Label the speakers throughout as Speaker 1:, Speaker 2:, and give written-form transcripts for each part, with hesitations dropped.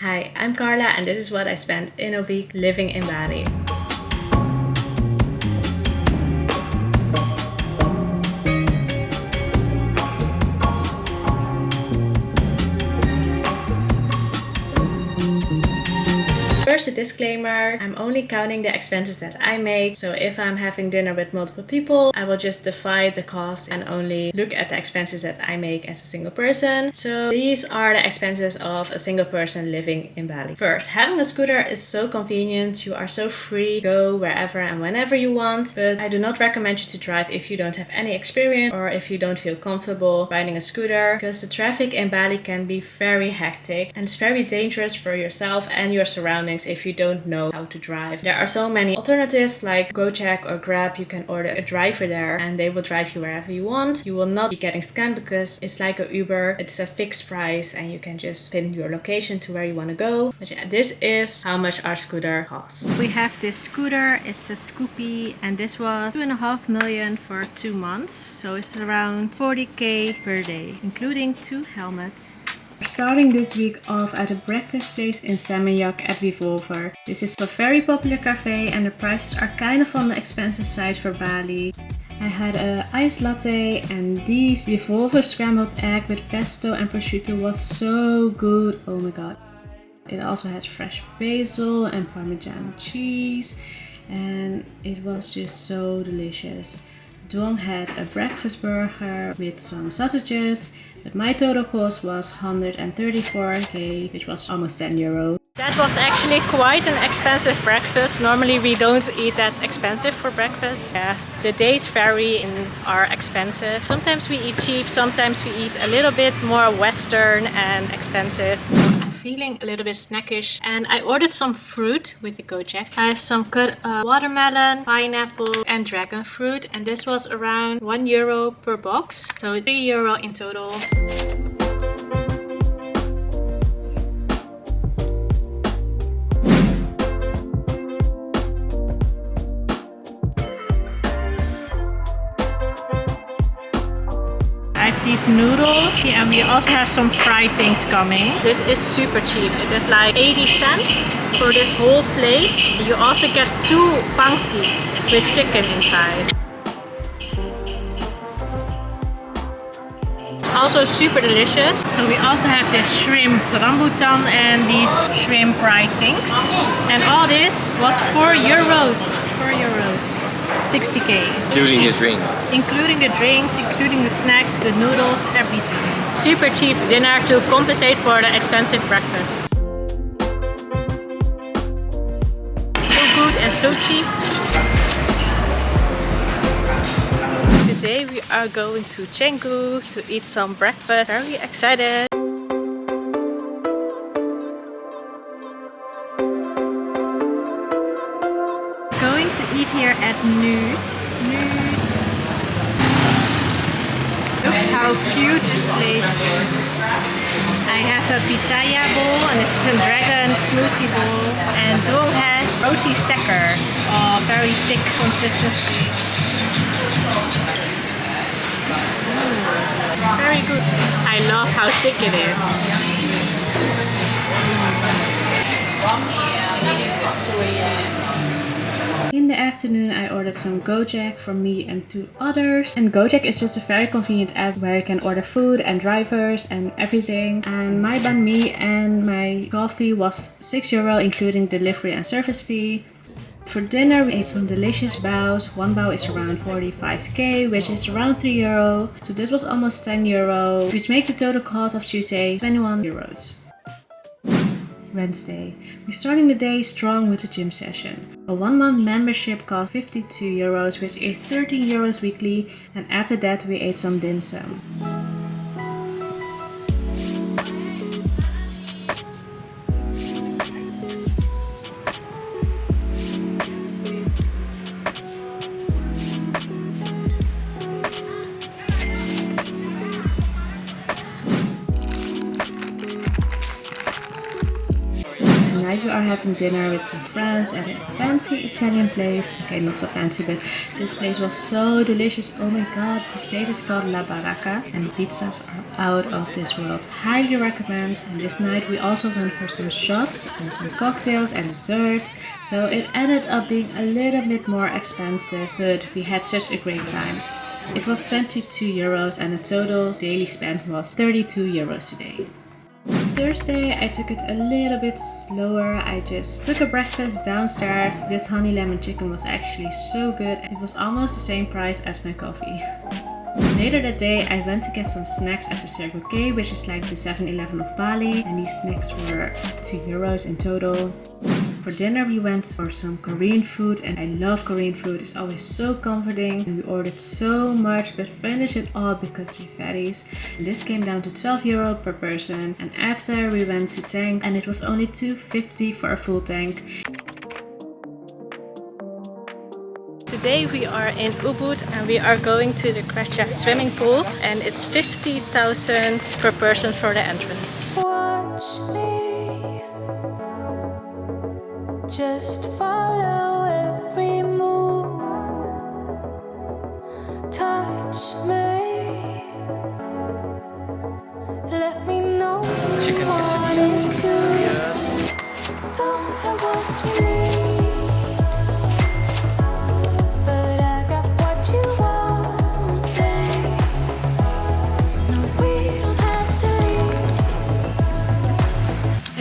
Speaker 1: Hi, I'm Carla and this is what I spent in a week living in Bali. First, a disclaimer, I'm only counting the expenses that I make. So if I'm having dinner with multiple people, I will just divide the cost and only look at the expenses that I make as a single person. So these are the expenses of a single person living in Bali. First, having a scooter is so convenient. You are so free, go wherever and whenever you want. But I do not recommend you to drive if you don't have any experience or if you don't feel comfortable riding a scooter, because the traffic in Bali can be very hectic and it's very dangerous for yourself and your surroundings if you don't know how to drive. There are so many alternatives like Gojek or Grab. You can order a driver there and they will drive you wherever you want. You will not be getting scammed because it's like a Uber. It's a fixed price and you can just pin your location to where you want to go. But yeah, this is how much our scooter costs. We have this scooter. It's a Scoopy and this was 2.5 million for 2 months. So it's around 40k per day, including 2 helmets. We're starting this week off at a breakfast place in Seminyak at Revolver. This is a very popular cafe and the prices are kind of on the expensive side for Bali. I had an iced latte and these Revolver scrambled egg with pesto and prosciutto was so good. Oh my god. It also has fresh basil and Parmesan cheese and it was just so delicious. Dong had a breakfast burger with some sausages, but my total cost was 134k, which was almost 10 euro. That was actually quite an expensive breakfast. Normally we don't eat that expensive for breakfast. Yeah, the days vary and are expensive. Sometimes we eat cheap, sometimes we eat a little bit more Western and expensive. Feeling a little bit snackish and I ordered some fruit with the Gojek. I have some cut watermelon, pineapple and dragon fruit and this was around 1 euro per box, so 3 euro in total. These noodles and we also have some fried things coming. This is super cheap. It is like 80 cents for this whole plate. You also get 2 banh seeds with chicken inside. Also super delicious. So we also have this shrimp rambutan and these shrimp fried things. And all this was 4 euros. 4 euros. 60k.
Speaker 2: Including the drinks.
Speaker 1: Including the drinks, including the snacks, the noodles, everything. Super cheap dinner to compensate for the expensive breakfast. So good and so cheap. Today we are going to Canggu to eat some breakfast. Very excited. To eat here at Nüde. Look how cute this place is. I have a pitaya bowl and this is a dragon smoothie bowl. And Dong has roti stacker, very thick consistency. Very good. I love how thick it is. In the afternoon I ordered some Gojek for me and 2 others. And Gojek is just a very convenient app where you can order food and drivers and everything. And my banh mi and my coffee was 6 euro including delivery and service fee. For dinner we ate some delicious baos. One bao is around 45k, which is around 3 euro. So this was almost 10 euro, which makes the total cost of Tuesday 21 euros. Wednesday. We're starting the day strong with a gym session. A 1-month membership cost 52 euros, which is 13 euros weekly, and after that we ate some dim sum. Tonight we are having dinner with some friends at a fancy Italian place. Okay, not so fancy, but this place was so delicious. Oh my god, this place is called La Baracca and the pizzas are out of this world. Highly recommend. And this night we also went for some shots and some cocktails and desserts. So it ended up being a little bit more expensive, but we had such a great time. It was 22 euros and the total daily spend was 32 euros today. Thursday I took it a little bit slower. I just took a breakfast downstairs. This honey lemon chicken was actually so good. It was almost the same price as my coffee. Later that day I went to get some snacks at the Circle K, which is like the 7-Eleven of Bali, and these snacks were 2 euros in total. For dinner we went for some Korean food, and I love Korean food. It's always so comforting, and we ordered so much but finished it all because we fatties. And this came down to 12 euro per person, and after we went to tank and it was only 2.50 for a full tank. Today we are in Ubud and we are going to the Cretya swimming pool, and it's 50,000 per person for the entrance.
Speaker 2: Watch me, just follow every move, touch me, let me know you want it too. Don't know what you need.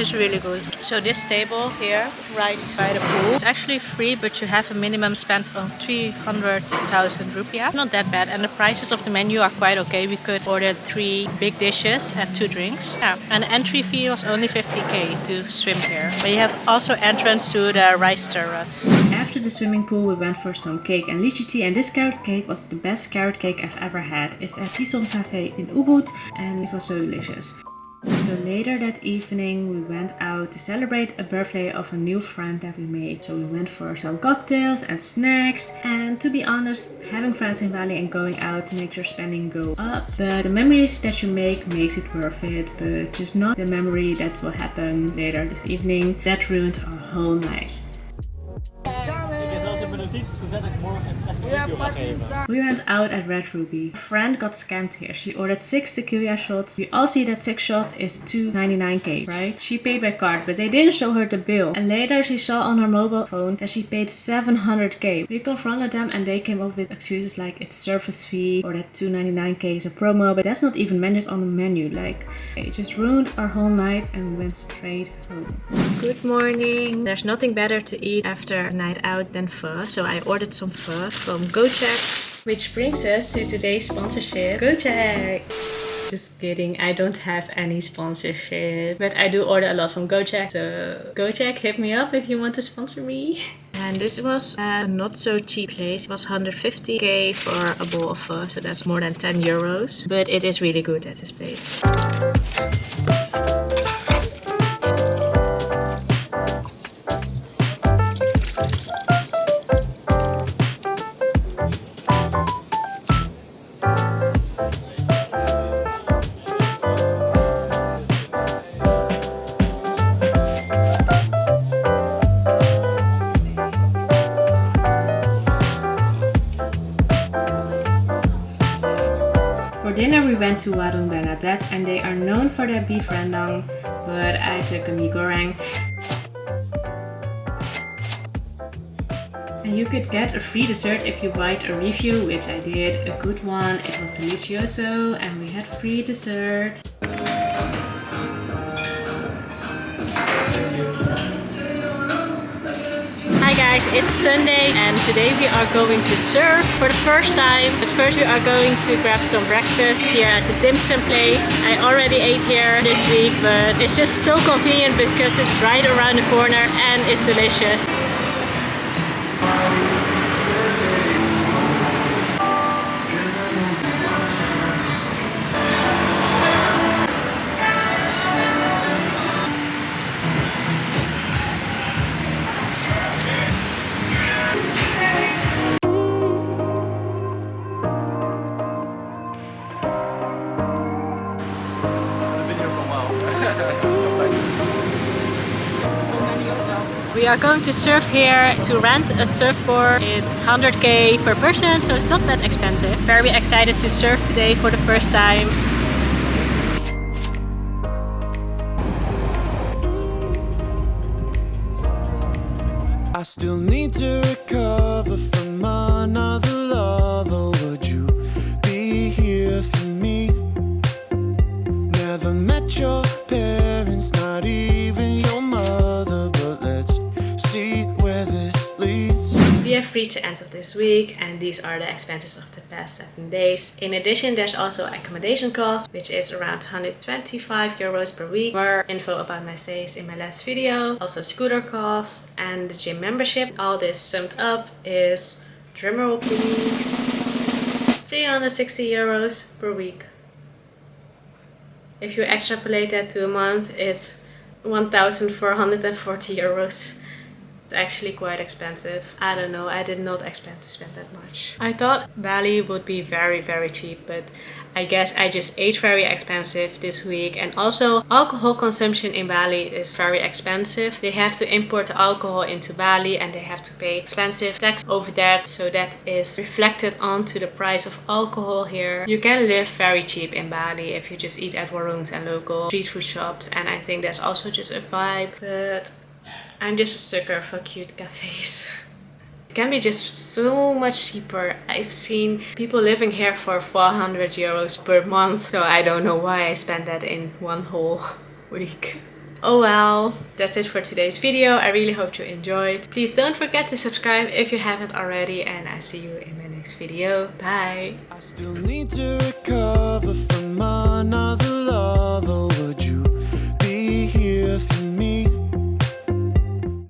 Speaker 1: It's really good. So this table here, right by the pool, it's actually free, but you have a minimum spend of 300,000 rupiah. Not that bad, and the prices of the menu are quite okay. We could order 3 big dishes and 2 drinks. Yeah, and the entry fee was only 50k to swim here. But you have also entrance to the rice terrace. After the swimming pool, we went for some cake and lychee tea, and this carrot cake was the best carrot cake I've ever had. It's at Bustle Cafe in Ubud, and it was so delicious. So later that evening we went out to celebrate a birthday of a new friend that we made. So we went for some cocktails and snacks, and to be honest, having friends in Bali and going out makes your spending go up. But the memories that you make makes it worth it, but just not the memory that will happen later this evening. That ruined our whole night. We went out at Red Ruby. A friend got scammed here. She ordered 6 tequila shots. We all see that 6 shots is 299k, right? She paid by card, but they didn't show her the bill. And later she saw on her mobile phone that she paid 700k. We confronted them and they came up with excuses like it's service fee or that 299k is a promo, but that's not even mentioned on the menu. Like, it just ruined our whole night and we went straight home. Good morning. There's nothing better to eat after a night out than pho, so I ordered some pho from Gojek. Which brings us to today's sponsorship, Gojek. Just kidding, I don't have any sponsorship, but I do order a lot from Gojek. So Gojek, hit me up if you want to sponsor me. And this was a not so cheap place. It was 150k for a bowl of pho, so that's more than 10 euros. But it is really good at this place. For dinner we went to Warung Bernadette, and they are known for their beef rendang, but I took a mie goreng. And you could get a free dessert if you write a review, which I did, a good one. It was delicioso and we had free dessert. Hi guys, it's Sunday and today we are going to surf for the first time. But first we are going to grab some breakfast here at the dim sum place. I already ate here this week, but it's just so convenient because it's right around the corner and it's delicious. We are going to surf here. To rent a surfboard, it's 100k per person, so it's not that expensive. Very excited to surf today for the first time.
Speaker 2: I still need to recover from another love. Or would you be here for me? Never met your parents, not even your mother, but let's see where this leads.
Speaker 1: We have reached the end of this week, and these are the expenses of the past 7 days. In addition, there's also accommodation cost, which is around 125 euros per week. More info about my stays in my last video. Also scooter cost and the gym membership. All this summed up is, drumroll please, 360 euros per week. If you extrapolate that to a month, it's 1,440 euros. It's actually quite expensive. I don't know, I did not expect to spend that much. I thought Bali would be very, very cheap, but I guess I just ate very expensive this week. And also, alcohol consumption in Bali is very expensive. They have to import the alcohol into Bali and they have to pay expensive tax over that. So that is reflected onto the price of alcohol here. You can live very cheap in Bali if you just eat at Warungs and local street food shops. And I think that's also just a vibe. But I'm just a sucker for cute cafes. It can be just so much cheaper. I've seen people living here for 400 euros per month. So I don't know why I spent that in one whole week. Oh well, that's it for today's video. I really hope you enjoyed. Please don't forget to subscribe if you haven't already. And I see you in my next video. Bye!
Speaker 2: I still need to recover from another love. Or would